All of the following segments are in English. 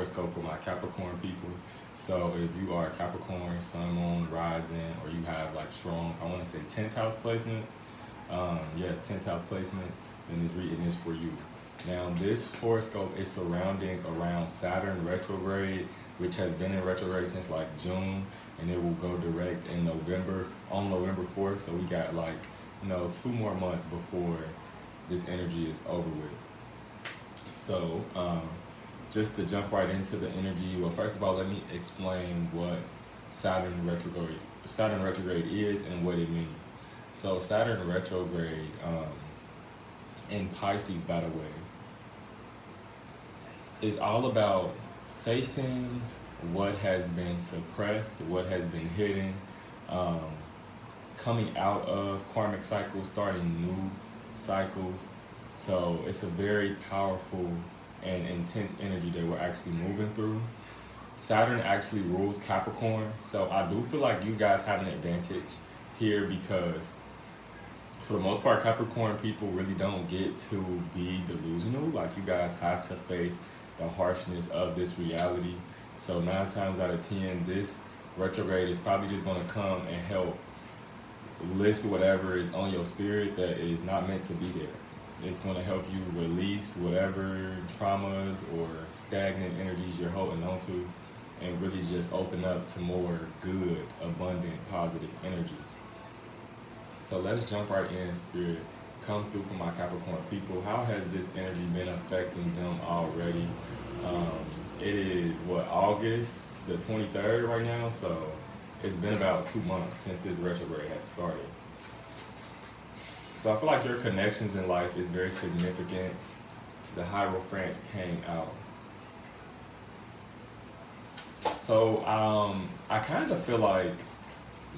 horoscope for my Capricorn people. So if you are Capricorn, Sun, Moon, Rising, or you have like strong, I want to say 10th house placements, yes, 10th house placements, then this reading is for you. Now this horoscope is surrounding around Saturn retrograde, which has been in retrograde since like June, and it will go direct in November, on November 4th. So we got like, 2 more months before this energy is over with. So just to jump right into the energy, well, first of all, let me explain what Saturn retrograde is and what it means. So Saturn retrograde in Pisces, by the way, is all about facing what has been suppressed, what has been hidden, coming out of karmic cycles, starting new cycles. So it's a very powerful and intense energy that we're actually moving through. Saturn actually rules Capricorn, so I do feel like you guys have an advantage here because for the most part, Capricorn people really don't get to be delusional. Like, you guys have to face the harshness of this reality. So 9 times out of 10, this retrograde is probably just going to come and help lift whatever is on your spirit that is not meant to be there. It's going to help you release whatever traumas or stagnant energies you're holding on to and really just open up to more good, abundant, positive energies. So let's jump right in, Spirit. Come through for my Capricorn people. How has this energy been affecting them already? It is, August the 23rd right now, so it's been about 2 months since this retrograde has started. So I feel like your connections in life is very significant. The Hierophant came out. So I kind of feel like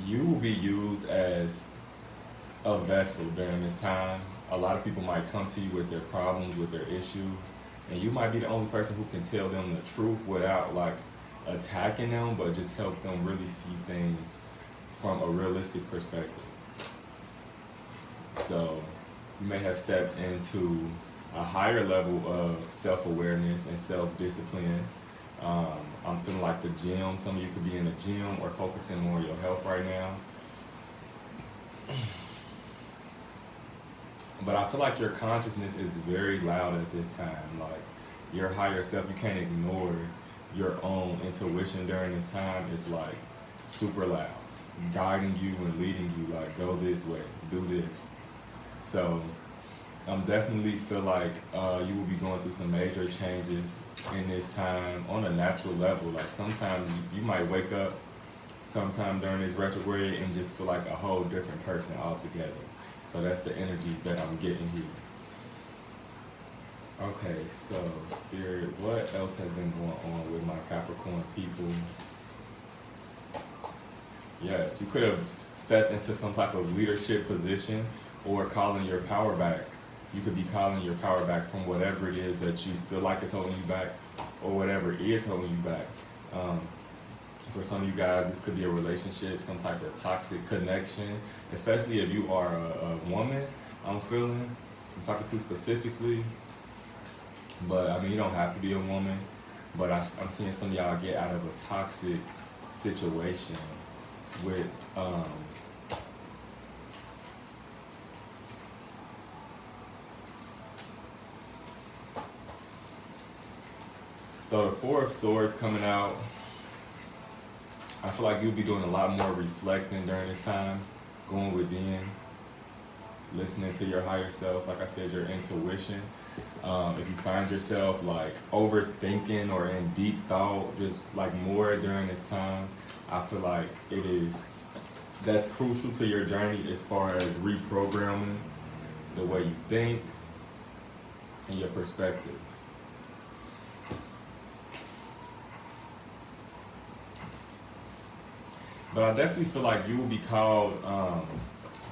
you will be used as a vessel during this time. A lot of people might come to you with their problems, with their issues, and you might be the only person who can tell them the truth without like attacking them, but just help them really see things from a realistic perspective. So you may have stepped into a higher level of self-awareness and self-discipline. I'm feeling like the gym. Some of you could be in the gym or focusing more on your health right now. But I feel like your consciousness is very loud at this time. Like, your higher self, you can't ignore your own intuition during this time. It's like super loud, guiding you and leading you, like, go this way, do this. So I'm definitely feel like you will be going through some major changes in this time on a natural level. Like, sometimes you might wake up sometime during this retrograde and just feel like a whole different person altogether. So that's the energies that I'm getting here. Okay, so Spirit, what else has been going on with my Capricorn people? Yes, you could have stepped into some type of leadership position or calling your power back. You could be calling your power back from whatever it is that you feel like is holding you back or whatever is holding you back. For some of you guys, this could be a relationship, some type of toxic connection, especially if you are a woman, I'm talking to specifically. But I mean, you don't have to be a woman, but I'm seeing some of y'all get out of a toxic situation with so the Four of Swords coming out. I feel like you'll be doing a lot more reflecting during this time, going within, listening to your higher self, like I said, your intuition. If you find yourself like overthinking or in deep thought, just like more during this time, I feel like that's crucial to your journey as far as reprogramming the way you think and your perspective. But I definitely feel like you will be called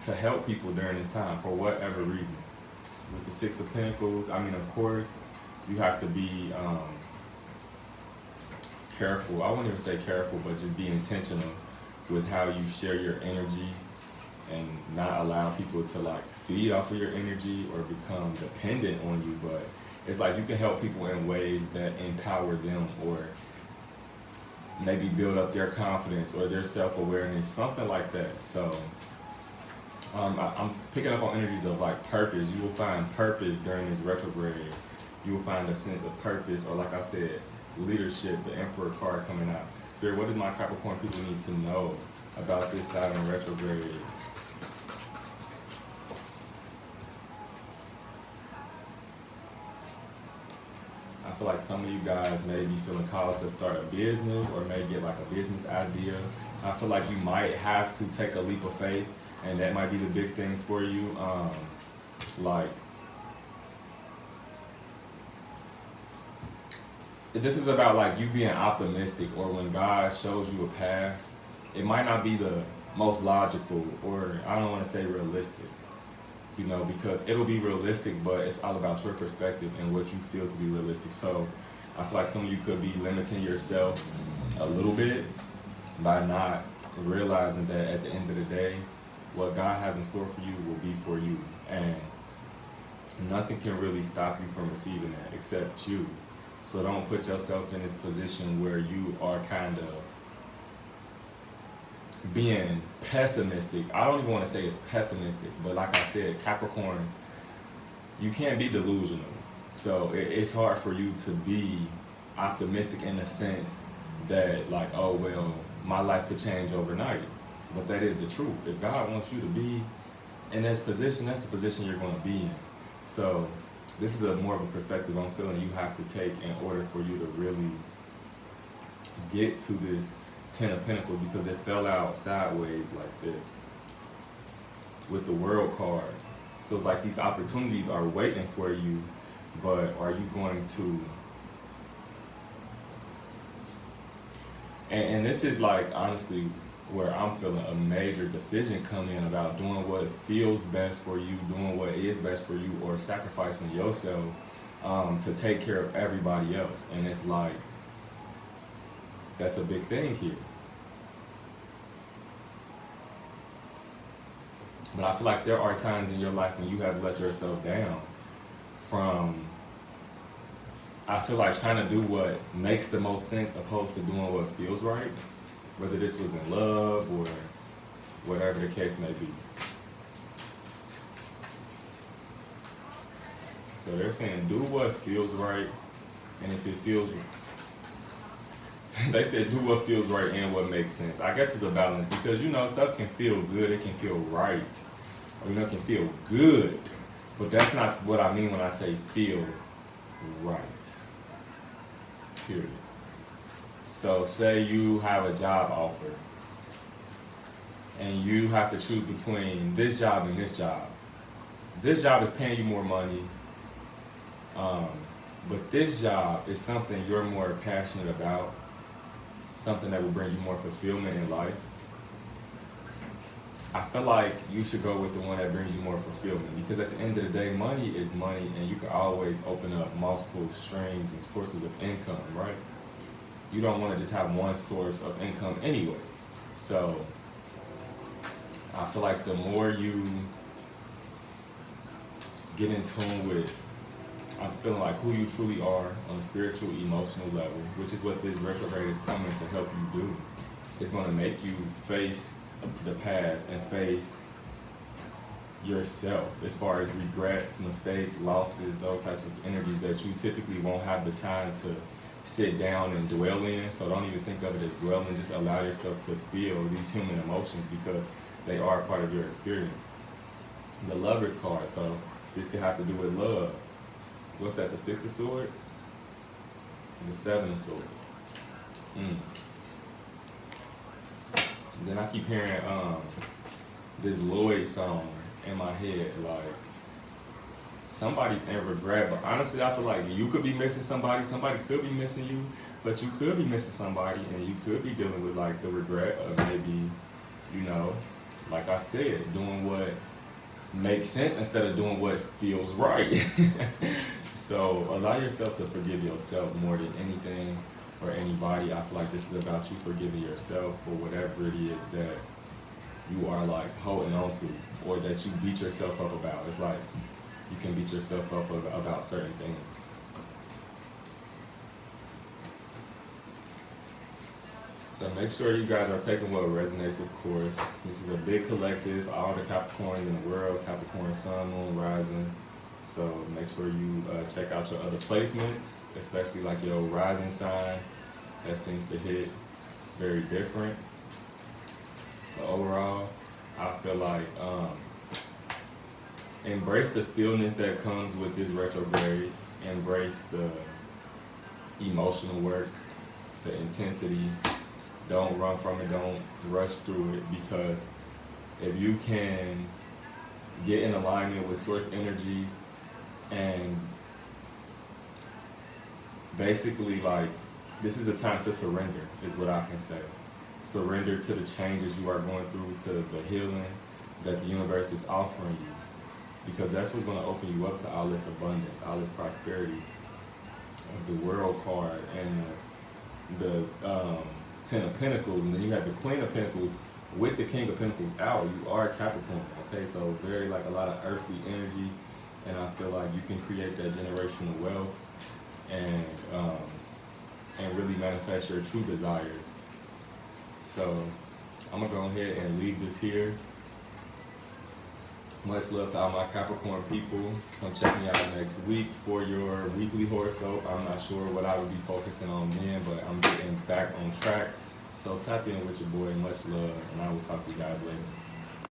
to help people during this time for whatever reason. With the Six of Pentacles, I mean, of course, you have to be careful. I won't even say careful, but just be intentional with how you share your energy and not allow people to like feed off of your energy or become dependent on you. But it's like you can help people in ways that empower them, or maybe build up their confidence or their self-awareness, something like that. So I'm picking up on energies of like purpose. You will find purpose during this retrograde. You will find a sense of purpose, or like I said, leadership, the Emperor card coming out. Spirit, what does my Capricorn people need to know about this Saturn retrograde? I feel like some of you guys may be feeling called to start a business, or may get like a business idea. I feel like you might have to take a leap of faith, and that might be the big thing for you. Like, this is about like you being optimistic, or when God shows you a path, it might not be the most logical, or I don't want to say realistic, you know, because it'll be realistic, but it's all about your perspective and what you feel to be realistic. So I feel like some of you could be limiting yourself a little bit by not realizing that at the end of the day, what God has in store for you will be for you, and nothing can really stop you from receiving that except you. So don't put yourself in this position where you are kind of being pessimistic. I don't even want to say it's pessimistic, but like I said, Capricorns, you can't be delusional. So it's hard for you to be optimistic in the sense that like, oh, well, my life could change overnight. But that is the truth. If God wants you to be in this position, that's the position you're going to be in. So this is a more of a perspective I'm feeling you have to take in order for you to really get to this Ten of Pentacles, because it fell out sideways like this with the World card. So it's like these opportunities are waiting for you, but are you going to... And this is like, honestly, where I'm feeling a major decision come in about doing what feels best for you, doing what is best for you, or sacrificing yourself to take care of everybody else. And it's like, that's a big thing here. But I feel like there are times in your life when you have let yourself down from, I feel like, trying to do what makes the most sense opposed to doing what feels right. Whether this was in love or whatever the case may be. So they're saying do what feels right, and if it feels... they said do what feels right and what makes sense. I guess it's a balance, because, you know, stuff can feel good, it can feel right, or, you know, it can feel good, but that's not what I mean when I say feel right. Period. So say you have a job offer, and you have to choose between this job and this job. This job is paying you more money, but this job is something you're more passionate about, something that will bring you more fulfillment in life. I feel like you should go with the one that brings you more fulfillment, because at the end of the day, money is money, and you can always open up multiple streams and sources of income, right? You don't want to just have one source of income anyways. So I feel like the more you get in tune with, I'm feeling like who you truly are on a spiritual, emotional level, which is what this retrograde is coming to help you do. It's going to make you face the past and face yourself as far as regrets, mistakes, losses, those types of energies that you typically won't have the time to sit down and dwell in. So don't even think of it as dwelling, just allow yourself to feel these human emotions, because they are part of your experience. The Lover's card, so this could have to do with love. What's that, the Six of Swords? The Seven of Swords. Then I keep hearing this Lloyd song in my head, like, somebody's in regret, but honestly, I feel like you could be missing somebody could be missing you, but you could be missing somebody, and you could be dealing with like the regret of maybe, you know, like I said, doing what makes sense instead of doing what feels right. So allow yourself to forgive yourself more than anything or anybody. I feel like this is about you forgiving yourself for whatever it is that you are like holding on to, or that you beat yourself up about. It's like you can beat yourself up about certain things. So make sure you guys are taking what resonates, of course. This is a big collective, all the Capricorns in the world, Capricorn, Sun, Moon, Rising. So make sure you check out your other placements, especially like your rising sign. That seems to hit very different. But overall, I feel like embrace the stillness that comes with this retrograde. Embrace the emotional work, the intensity. Don't run from it, don't rush through it, because if you can get in alignment with source energy and basically, like, this is a time to surrender, is what I can say. Surrender to the changes you are going through, to the healing that the universe is offering you, because that's what's going to open you up to all this abundance, all this prosperity of the World card and the Ten of Pentacles, and then you have the Queen of Pentacles with the King of Pentacles out. You are Capricorn, okay? So very, like, a lot of earthly energy, and I feel like you can create that generational wealth and really manifest your true desires. So I'm gonna go ahead and leave this here. Much love to all my Capricorn people. Come check me out next week for your weekly horoscope. I'm not sure what I will be focusing on then, but I'm getting back on track. So tap in with your boy. Much love, and I will talk to you guys later.